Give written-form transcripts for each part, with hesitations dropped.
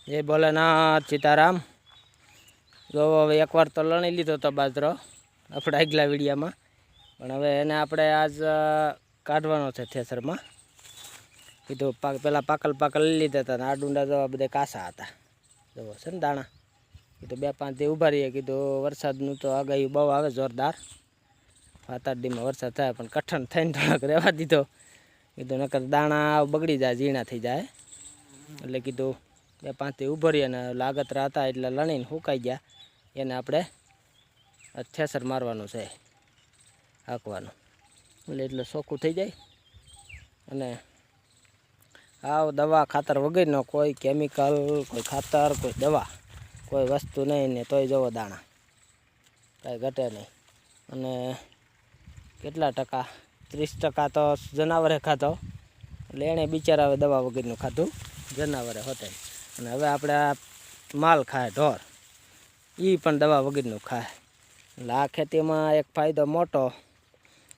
જય ભોલેનાથ સીતારામ। જો હવે એકવાર તો લણી લીધો તો બાજરો આપણા આગલા વિડીયામાં, પણ હવે એને આપણે આજ કાઢવાનો છે થેસરમાં। કીધું પેલા પાકલ લઈ લીધા હતા, આ ડુંડા તો બધા કાસા હતા, જુઓ છે ને દાણા। કીધું 2-5 દી ઊભા રહીએ, કીધું વરસાદનું તો આગાહી બહુ આવે જોરદાર, 7-8 દીમાં વરસાદ થાય, પણ કઠણ થઈને થોડાક રહેવા દીધો। કીધું નકર દાણા બગડી જાય, ઝીણા થઈ જાય, એટલે કીધું 2-5 દી ઊભો રહીએ ને લાગતરા હતા એટલે લણીને સુકાઈ ગયા, એને આપણે થેસર મારવાનું છે, હાંકવાનું, એટલે ચોખ્ખું થઈ જાય। અને આવ દવા ખાતર વગરનો કોઈ કેમિકલ, કોઈ ખાતર, કોઈ દવા, કોઈ વસ્તુ નહીં ને તોય જવો દાણા કાંઈ ઘટે નહીં। અને કેટલા ટકા 30% તો જનાવરે ખાતો, એટલે એણે બિચારા હવે દવા વગરનું ખાધું જનાવરે હોતે। અને હવે આપણે આ માલ ખાય ઢોર, એ પણ દવા વગરનું ખાય। એટલે આ ખેતીમાં એક ફાયદો મોટો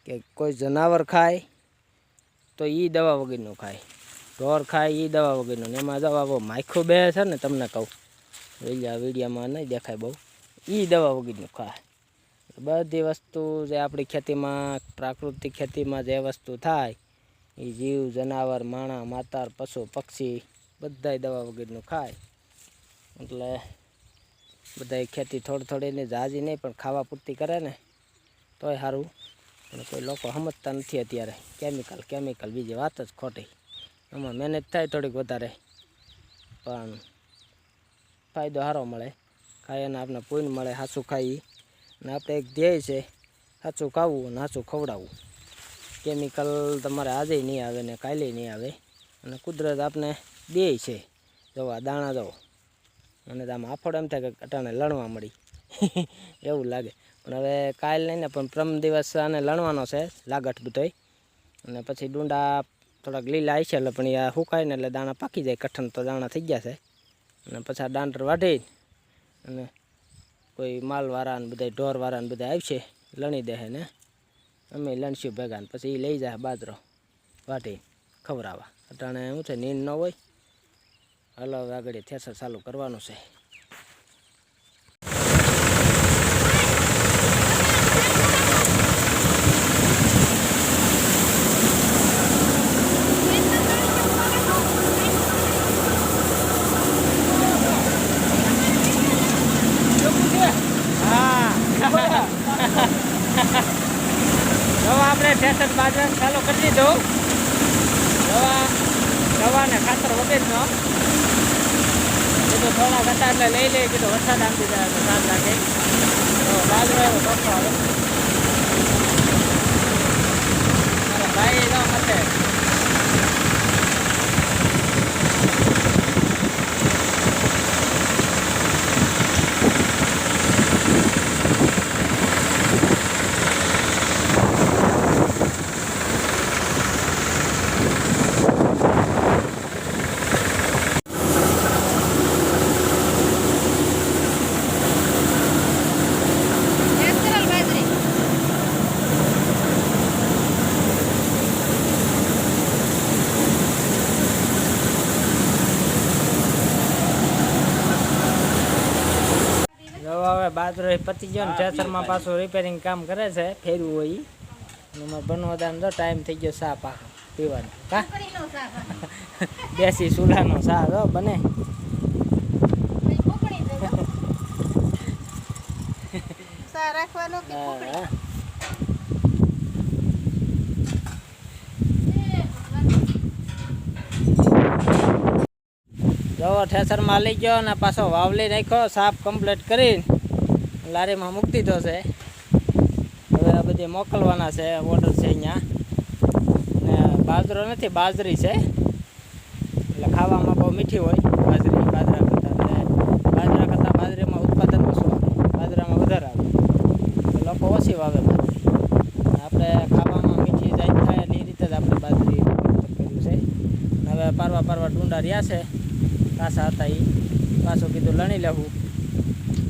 કે કોઈ જનાવર ખાય તો એ દવા વગરનું ખાય, ઢોર ખાય એ દવા વગરનું। એમાં દવા બહુ માખું બે છે ને, તમને કહું વિડીયામાં નહીં દેખાય બહુ, એ દવા વગરનું ખાય। બધી વસ્તુ જે આપણી ખેતીમાં, પ્રાકૃતિક ખેતીમાં જે વસ્તુ થાય એ જીવ જનાવર, માણા, માતર, પશુ પક્ષી બધાય દવા વગરનું ખાય। એટલે બધાય ખેતી થોડી ઝાઝી નહીં પણ ખાવા પૂરતી કરે ને તોય સારું, પણ કોઈ લોકો સમજતા નથી અત્યારે। કેમિકલ બીજી વાત જ ખોટી, એમાં મહેનત થાય થોડીક વધારે, પણ ફાયદો સારો મળે, ખાય એને આપણે પૂન મળે, સાચું ખાઈ। અને આપણે એક ધ્યેય છે સાચું ખાવું અને સાચું ખવડાવવું। કેમિકલ તમારે આજે નહીં આવે ને કાલે નહીં આવે, અને કુદરત આપણે દે છે, જોવા દાણા જવો, અને આમ આફોડ એમ થાય કે અટાણે લણવા મળી એવું લાગે। પણ હવે કાલ નહીં ને પણ પ્રમ દિવસ આને લણવાનો છે લાગઠ બધોય, અને પછી ડુંડા થોડાક લીલા આવી છે એટલે પણ એ સુકાય ને એટલે દાણા પાકી જાય, કઠણ તો દાણા થઈ ગયા છે। અને પછી આ દાંટર વાઢી અને કોઈ માલવાળા ને બધા ઢોરવાળા ને બધા આવશે, લણી દે ને અમે લણશું ભેગા, ને પછી એ લઈ જાય બાજરો વાટી ખવડાવવા। અટાણે શું છે નીંદ ન હોય, હાલો હવે આગળ થેસર ચાલુ કરવાનું છે। આપણે થેસર બાજરાને ચાલુ કરી દીધું, દવા ને ખાતર વગરનો કીધું થોડા ઘટા એટલે લઈ લઈએ, કીધું વરસાદ આમ દીધા એટલે સાત લાગે તો બાજરો એવો ચોખ્ખો આવે। મારા ભાઈ ન મતે હવે બાજરો પતી ગયો ને થેસરમાં પાછું રિપેરિંગ કામ કરે છે, ફેરવું હોય એમાં બનવાદાનો તો ટાઈમ થઈ ગયો ચા પાક પીવાનો, હા દેશી ચૂલાનો ચા જો બને। જો થેસરમાં લઈ ગયો ને પાછો વાવલી નાખ્યો, સાફ કમ્પ્લીટ કરીને લારીમાં મૂકી દીધો છે। હવે આ બધી મોકલવાના છે, ઓર્ડર છે અહીંયા, ને બાજરો નથી બાજરી છે, એટલે ખાવામાં બહુ મીઠી હોય બાજરા કરતાં બાજરીમાં ઉત્પાદન ઓછું આવે, બાજરામાં વધારે આવે, તો લોકો ઓછી વાવે બાજરી, આપણે ખાવામાં મીઠી જાય થાય એટલે એ રીતે જ આપણે બાજરી કર્યું છે। હવે પારવા ડુંડા રહ્યા છે કાસા હતા, એ પાછું કીધું લણી લેવું,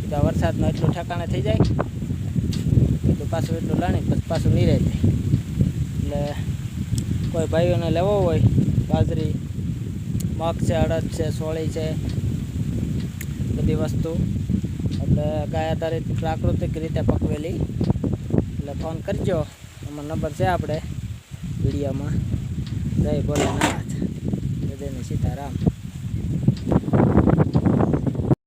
કીધું વરસાદનો એટલું ઠેકાણે થઈ જાય, કીધું પાછું એટલું લણી પછી પાછું નીરાઈ જાય। એટલે કોઈ ભાઈઓને લેવો હોય બાજરી, મગ છે, અડદ છે, સોળી છે, બધી વસ્તુ આપણે ગાય આધારિત પ્રાકૃતિક રીતે પકવેલી. એટલે ફોન કરજો, આમાં નંબર છે આપણે વિડીયોમાં. જય ભોલેનાથ, બધાને સીતારામ.